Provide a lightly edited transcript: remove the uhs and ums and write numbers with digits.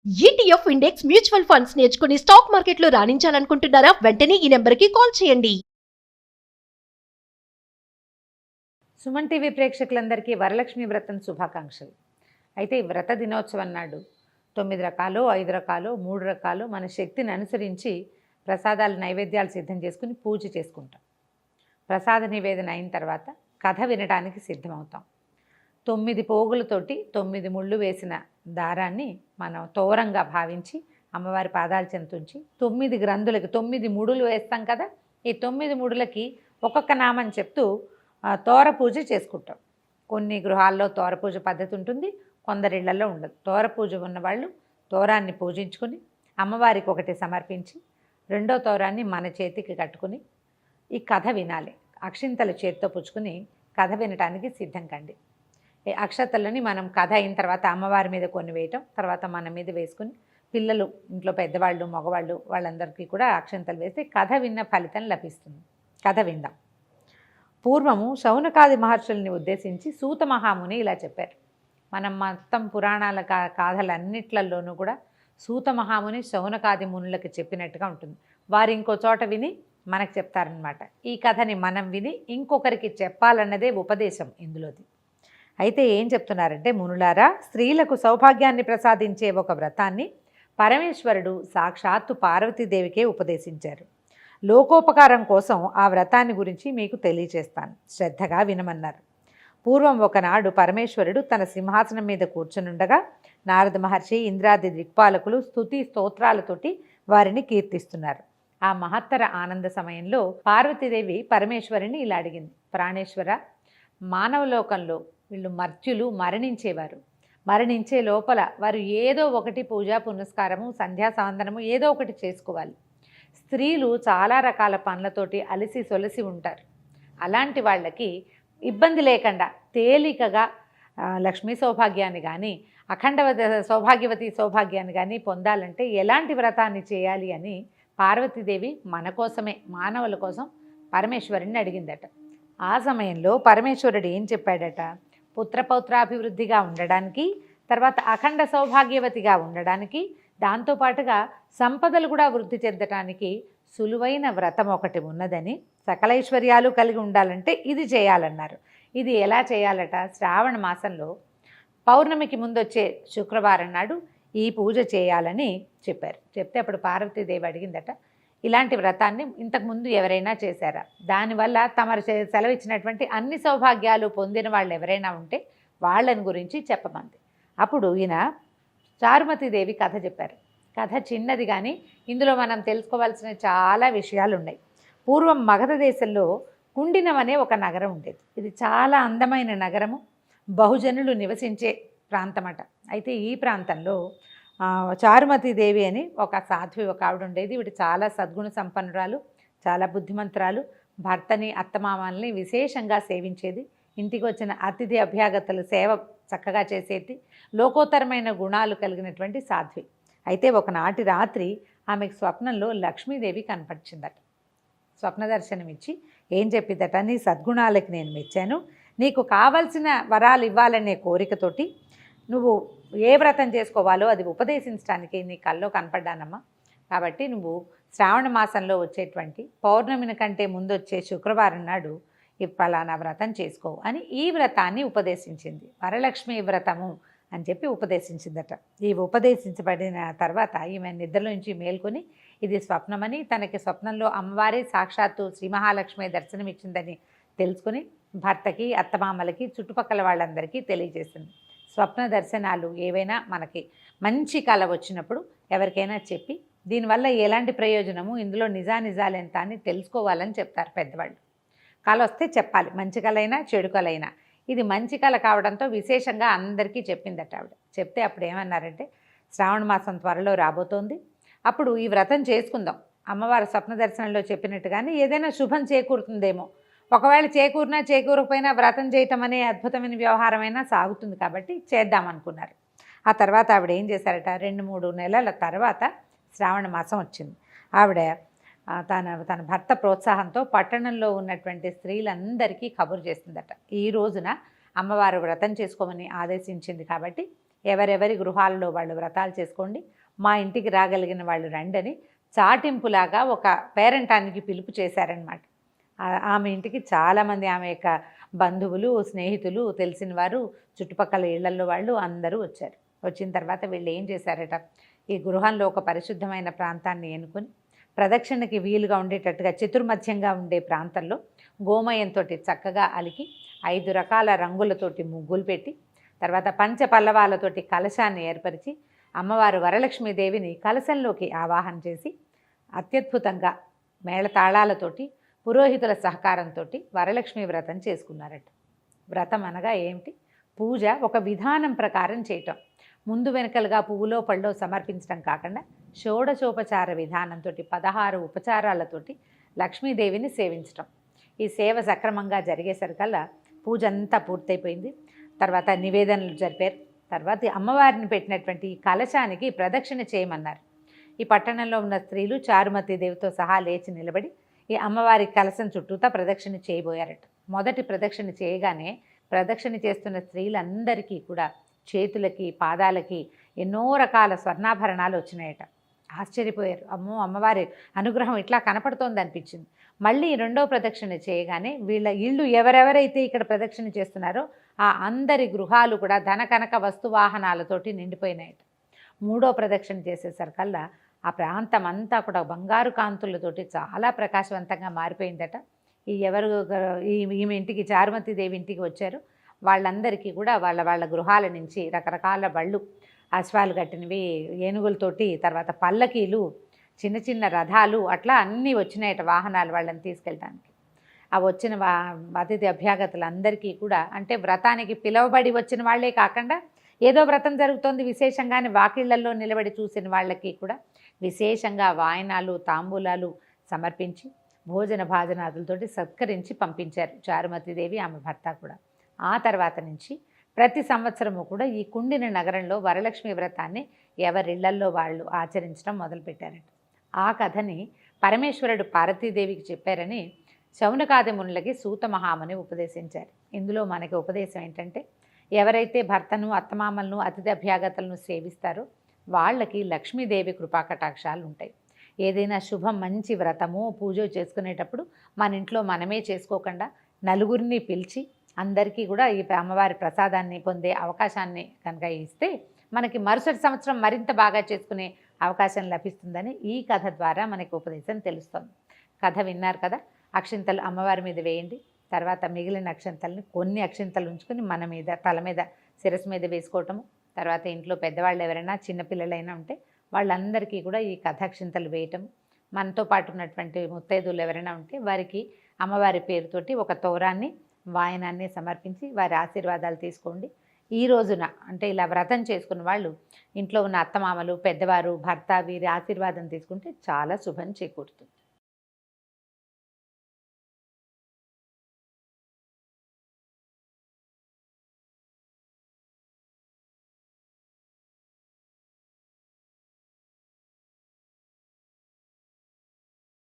ETF index mutual funds నేర్చుకుని stock మార్కెట్లో రాణించాలనుకుంటున్నారా? వెంటనే ఈ నెంబర్కి కాల్ చేయండి. సుమన్ టీవీ ప్రేక్షకులందరికీ వరలక్ష్మి వ్రతం శుభాకాంక్షలు. అయితే ఈ వ్రత దినోత్సవం నాడు 9 రకాలు, 5 రకాలు, 3 రకాలు మన శక్తిని అనుసరించి ప్రసాదాలు నైవేద్యాలు సిద్ధం చేసుకుని పూజ చేసుకుంటాం. ప్రసాద నివేదన అయిన తర్వాత కథ వినడానికి సిద్ధమవుతాం. 9 పోగులతోటి 9 ముళ్ళు వేసిన దారాన్ని మనం తోరంగా భావించి అమ్మవారి పాదాల చెంతుంచి 9 గ్రంథులకి 9 ముడులు వేస్తాం కదా. ఈ 9 ముడులకి ఒక్కొక్క నామం చెప్తూ తోర పూజ చేసుకుంటాం. కొన్ని గృహాల్లో తోర పూజ పద్ధతి ఉంటుంది, కొందరిళ్లలో ఉండదు. తోర పూజ ఉన్నవాళ్ళు తోరాన్ని పూజించుకొని అమ్మవారికి ఒకటి సమర్పించి రెండో తోరాన్ని మన చేతికి కట్టుకుని ఈ కథ వినాలి. అక్షింతల చేతితో పుచ్చుకుని కథ వినటానికి సిద్ధం కండి. ఈ అక్షతలని మనం కథ అయిన తర్వాత అమ్మవారి మీద కొన్ని వేయటం, తర్వాత మన మీద వేసుకుని పిల్లలు, ఇంట్లో పెద్దవాళ్ళు, మగవాళ్ళు వాళ్ళందరికీ కూడా అక్షంతలు వేస్తే కథ విన్న ఫలితం లభిస్తుంది. కథ విందాం. పూర్వము శౌనకాది మహర్షుల్ని ఉద్దేశించి సూత మహాముని ఇలా చెప్పారు. మనం మొత్తం పురాణాల గాథలన్నిట్లలోనూ కూడా సూత మహాముని శౌనకాది మునులకు చెప్పినట్టుగా ఉంటుంది. వారు ఇంకో చోట విని మనకు చెప్తారనమాట. ఈ కథని మనం విని ఇంకొకరికి చెప్పాలన్నదే ఉపదేశం ఇందులోది. అయితే ఏం చెప్తున్నారంటే, మునులారా, స్త్రీలకు సౌభాగ్యాన్ని ప్రసాదించే ఒక వ్రతాన్ని పరమేశ్వరుడు సాక్షాత్తు పార్వతీదేవికే ఉపదేశించారు. లోకోపకారం కోసం ఆ వ్రతాన్ని గురించి మీకు తెలియచేస్తాను, శ్రద్ధగా వినమన్నారు. పూర్వం ఒకనాడు పరమేశ్వరుడు తన సింహాసనం మీద కూర్చునుండగా నారద మహర్షి, ఇంద్రాది దిక్పాలకులు స్తుతి స్తోత్రాలతోటి వారిని కీర్తిస్తున్నారు. ఆ మహత్తర ఆనంద సమయంలో పార్వతీదేవి పరమేశ్వరుని ఇలా అడిగింది. ప్రాణేశ్వర, మానవలోకంలో వీళ్ళు మర్త్యులు మరణించేవారు. మరణించే లోపల వారు ఏదో ఒకటి పూజా పునస్కారము, సంధ్యా సాందనము ఏదో ఒకటి చేసుకోవాలి. స్త్రీలు చాలా రకాల పనులతోటి అలసి సొలసి ఉంటారు. అలాంటి వాళ్ళకి ఇబ్బంది లేకుండా తేలికగా లక్ష్మీ సౌభాగ్యాన్ని కానీ, అఖండవతి సౌభాగ్యాన్ని కానీ పొందాలంటే ఎలాంటి వ్రతాన్ని చేయాలి అని పార్వతీదేవి మన కోసమే, మానవుల కోసం పరమేశ్వరుని అడిగిందట. ఆ సమయంలో పరమేశ్వరుడు ఏం చెప్పాడట, పుత్రపౌత్రాభివృద్ధిగా ఉండడానికి, తర్వాత అఖండ సౌభాగ్యవతిగా ఉండడానికి, దాంతోపాటుగా సంపదలు కూడా వృద్ధి చెందటానికి సులువైన వ్రతం ఒకటి ఉన్నదని, సకలైశ్వర్యాలు కలిగి ఉండాలంటే ఇది చేయాలన్నారు. ఇది ఎలా చేయాలట, శ్రావణ మాసంలో పౌర్ణమికి ముందు వచ్చే శుక్రవారం నాడు ఈ పూజ చేయాలని చెప్పారు. చెప్తే అప్పుడు పార్వతీదేవి అడిగిందట, ఇలాంటి వ్రతాన్ని ఇంతకుముందు ఎవరైనా చేశారా? దానివల్ల తమరు సెలవిచ్చినటువంటి అన్ని సౌభాగ్యాలు పొందిన వాళ్ళు ఎవరైనా ఉంటే వాళ్ళని గురించి చెప్పమంది. అప్పుడు ఈయన చారుమతీదేవి కథ చెప్పారు. కథ చిన్నది కానీ ఇందులో మనం తెలుసుకోవాల్సిన చాలా విషయాలు ఉన్నాయి. పూర్వం మగధ దేశంలో కుండినం అనే ఒక నగరం ఉండేది. ఇది చాలా అందమైన నగరము, బహుజనులు నివసించే ప్రాంతమట. అయితే ఈ ప్రాంతంలో చారుమతీదేవి అని ఒక సాధ్వి, ఒక ఆవిడ ఉండేది. ఈవిడ చాలా సద్గుణ సంపన్నురాలు, చాలా బుద్ధిమంతురాలు. భర్తని, అత్తమామల్ని విశేషంగా సేవించేది. ఇంటికి వచ్చిన అతిథి అభ్యాగతలు సేవ చక్కగా చేసేది. లోకోత్తరమైన గుణాలు కలిగినటువంటి సాధ్వి. అయితే ఒకనాటి రాత్రి ఆమెకు స్వప్నంలో లక్ష్మీదేవి కనపడిచిందట. స్వప్న దర్శనం ఇచ్చి ఏం చెప్పిద్దట, నీ సద్గుణాలకి నేను మెచ్చాను, నీకు కావలసిన వరాలు ఇవ్వాలనే కోరికతోటి నువ్వు ఏ వ్రతం చేసుకోవాలో అది ఉపదేశించడానికి నీ కల్లో కనపడ్డానమ్మా. కాబట్టి నువ్వు శ్రావణ మాసంలో వచ్చేటువంటి పౌర్ణమిని కంటే ముందు వచ్చే శుక్రవారం నాడు ఈ ఫలానా వ్రతం చేసుకో అని ఈ వ్రతాన్ని ఉపదేశించింది. వరలక్ష్మి వ్రతము అని చెప్పి ఉపదేశించిందట. ఈ ఉపదేశించబడిన తర్వాత ఈమె నిద్రలోంచి మేల్కొని ఇది స్వప్నమని, తనకి స్వప్నంలో అమ్మవారే సాక్షాత్తు శ్రీ మహాలక్ష్మి దర్శనమిచ్చిందని తెలుసుకుని భర్తకి, అత్తమామలకి, చుట్టుపక్కల వాళ్ళందరికీ తెలియజేసింది. స్వప్న దర్శనాలు ఏవైనా మనకి మంచి కళ వచ్చినప్పుడు ఎవరికైనా చెప్పి దీనివల్ల ఎలాంటి ప్రయోజనము, ఇందులో నిజానిజాలు ఎంత అని తెలుసుకోవాలని చెప్తారు పెద్దవాళ్ళు. కళ వస్తే చెప్పాలి, మంచి కళ అయినా చెడు కళ అయినా. ఇది మంచి కళ కావడంతో విశేషంగా అందరికీ చెప్పిందట ఆవిడ. చెప్తే అప్పుడు ఏమన్నారంటే, శ్రావణ మాసం త్వరలో రాబోతోంది, అప్పుడు ఈ వ్రతం చేసుకుందాం. అమ్మవారి స్వప్న దర్శనంలో చెప్పినట్టుగానే ఏదైనా శుభం చేకూరుతుందేమో. ఒకవేళ చేకూరినా చేకూరకపోయినా వ్రతం చేయటం అనే అద్భుతమైన వ్యవహారమైనా సాగుతుంది కాబట్టి చేద్దామనుకున్నారు. ఆ తర్వాత ఆవిడ ఏం చేశారట, 2-3 నెలల తర్వాత శ్రావణ మాసం వచ్చింది. ఆవిడ తన భర్త ప్రోత్సాహంతో పట్టణంలో ఉన్నటువంటి స్త్రీలందరికీ కబురు చేసిందట. ఈ రోజున అమ్మవారు వ్రతం చేసుకోమని ఆదేశించింది కాబట్టి ఎవరెవరి గృహాలలో వాళ్ళు వ్రతాలు చేసుకోండి, మా ఇంటికి రాగలిగిన వాళ్ళు రండని చాటింపులాగా ఒక పేరంటానికి పిలుపు చేశారనమాట. ఆమె ఇంటికి చాలామంది ఆమె యొక్క బంధువులు, స్నేహితులు, తెలిసిన వారు, చుట్టుపక్కల ఇళ్లలో వాళ్ళు అందరూ వచ్చారు. వచ్చిన తర్వాత వీళ్ళు ఏం చేశారట, ఈ గృహంలో ఒక పరిశుద్ధమైన ప్రాంతాన్ని ఎన్నుకొని ప్రదక్షిణకి వీలుగా ఉండేటట్టుగా చతుర్మధ్యంగా ఉండే ప్రాంతంలో గోమయంతో చక్కగా అలికి 5 రకాల రంగులతోటి ముగ్గులు పెట్టి తర్వాత పంచపల్లవాలతోటి కలశాన్ని ఏర్పరిచి అమ్మవారు వరలక్ష్మీదేవిని కలశంలోకి ఆవాహన చేసి అత్యద్భుతంగా మేళతాళాలతోటి పురోహితుల సహకారంతో వరలక్ష్మి వ్రతం చేసుకున్నారట. వ్రతం అనగా ఏమిటి? పూజ ఒక విధానం ప్రకారం చేయటం. ముందు వెనకలుగా పువ్వులో పళ్ళో సమర్పించడం కాకుండా షోడశోపచార విధానంతో 16 ఉపచారాలతోటి లక్ష్మీదేవిని సేవించటం. ఈ సేవ సక్రమంగా జరిగేసరికల్లా పూజ అంతా పూర్తయిపోయింది. తర్వాత నివేదనలు జరిపారు. తర్వాత అమ్మవారిని పెట్టినటువంటి ఈ కలశానికి ప్రదక్షిణ చేయమన్నారు. ఈ పట్టణంలో ఉన్న స్త్రీలు చారుమతి దేవితో సహా లేచి నిలబడి ఈ అమ్మవారి కలశం చుట్టూతా ప్రదక్షిణ చేయబోయారట. మొదటి ప్రదక్షిణ చేయగానే ప్రదక్షిణ చేస్తున్న స్త్రీలందరికీ కూడా చేతులకి, పాదాలకి ఎన్నో రకాల స్వర్ణాభరణాలు వచ్చినాయట. ఆశ్చర్యపోయారు. అమ్మో, అమ్మవారి అనుగ్రహం ఇట్లా కనపడుతోంది అనిపించింది. మళ్ళీ రెండో ప్రదక్షిణ చేయగానే వీళ్ళ ఇళ్ళు ఎవరెవరైతే ఇక్కడ ప్రదక్షిణ చేస్తున్నారో ఆ అందరి గృహాలు కూడా ధన కనక వస్తువాహనాలతోటి నిండిపోయినాయట. మూడో ప్రదక్షిణ చేసేసరికల్లా ఆ ప్రాంతం అంతా కూడా బంగారు కాంతులతోటి చాలా ప్రకాశవంతంగా మారిపోయిందట. ఈమె ఇంటికి, చారుమతి దేవి ఇంటికి వచ్చారు. వాళ్ళందరికీ కూడా వాళ్ళ గృహాల నుంచి రకరకాల బళ్ళు, అశ్వాలు కట్టినవి, ఏనుగులతోటి, తర్వాత పల్లకీలు, చిన్న చిన్న రథాలు, అట్లా అన్నీ వచ్చినాయట వాహనాలు వాళ్ళని తీసుకెళ్ళడానికి. ఆ వచ్చిన అతిథి అభ్యాగతులందరికీ కూడా, అంటే వ్రతానికి పిలువబడి వచ్చిన వాళ్ళే కాకుండా ఏదో వ్రతం జరుగుతోంది విశేషంగానే వాకిళ్లలో నిలబడి చూసిన వాళ్ళకి కూడా విశేషంగా వాయనాలు, తాంబూలాలు సమర్పించి భోజన భాజనాదులతోటి సత్కరించి పంపించారు చారుమతీదేవి, ఆమె భర్త కూడా. ఆ తర్వాత నుంచి ప్రతి సంవత్సరము కూడా ఈ కుండిన నగరంలో వరలక్ష్మి వ్రతాన్ని ఎవరిళ్లల్లో వాళ్ళు ఆచరించడం మొదలుపెట్టారట. ఆ కథని పరమేశ్వరుడు పార్వతీదేవికి చెప్పారని శౌనకాది మునులకి సూత మహాముని ఉపదేశించారు. ఇందులో మనకి ఉపదేశం ఏంటంటే, ఎవరైతే భర్తను, అత్తమామలను, అతిథి అభ్యాగతలను సేవిస్తారో వాళ్ళకి లక్ష్మీదేవి కృపాకటాక్షాలు ఉంటాయి. ఏదైనా శుభం, మంచి వ్రతము, పూజ చేసుకునేటప్పుడు మన ఇంట్లో మనమే చేసుకోకుండా నలుగురిని పిలిచి అందరికీ కూడా ఈ అమ్మవారి ప్రసాదాన్ని పొందే అవకాశాన్ని కనుక ఇస్తే మనకి మరుసటి సంవత్సరం మరింత బాగా చేసుకునే అవకాశం లభిస్తుందని ఈ కథ ద్వారా మనకి ఉపదేశం తెలుస్తుంది. కథ విన్నారు కదా. అక్షింతలు అమ్మవారి మీద వేయండి. తర్వాత మిగిలిన అక్షింతల్ని కొన్ని అక్షింతలు ఉంచుకొని మన మీద, తల మీద, శిరస్సు మీద వేసుకోవటము. తర్వాత ఇంట్లో పెద్దవాళ్ళు ఎవరైనా చిన్నపిల్లలైనా ఉంటే వాళ్ళందరికీ కూడా ఈ కథాక్షింతలు వేయటం. మనతో పాటు ఉన్నటువంటి ముత్తైదువులు ఎవరైనా ఉంటే వారికి అమ్మవారి పేరుతోటి ఒక తోరాన్ని, వాయనాన్ని సమర్పించి వారి ఆశీర్వాదాలు తీసుకోండి. ఈ రోజున అంటే ఇలా వ్రతం చేసుకున్న వాళ్ళు ఇంట్లో ఉన్న అత్తమామలు, పెద్దవారు, భర్త, వీరి ఆశీర్వాదం తీసుకుంటే చాలా శుభం చేకూరుతుంది.